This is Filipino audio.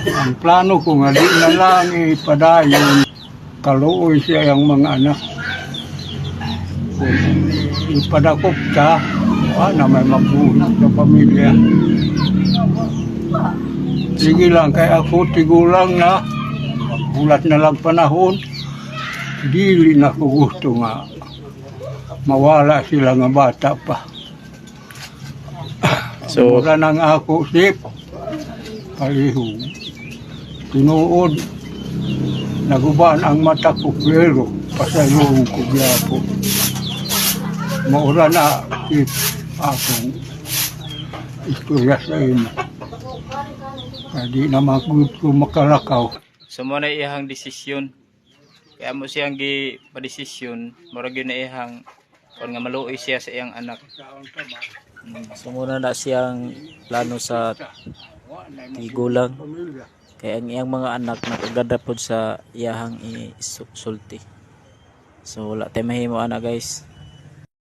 Ang plano ko nga, di na lang ipadayon, kaluoy siya yung mga anak. Kung ipadakop siya, na may mabuhay sa pamilya. Sige lang, kaya ako tigulang na, ulat na lang panahon, dili na ko gusto nga mawala sila nga bata pa. So, mura nang ako sip, palihog. Tinuod, naguban ang mata ko pero pasayong ko giyapo. Maura na sip akong istorya sa inyo. Hindi naman ko makalakaw. So mo na iyahang desisyon. Kaya mo siyang gi-padesisyon, murag yun na iyahang kung nga maluoy siya sa iyang anak. So muna na siyang plano sa tigulang. Kaya ang iyang mga anak nakagada po sa iyahang isulti. So wala tayo mahimo ana guys.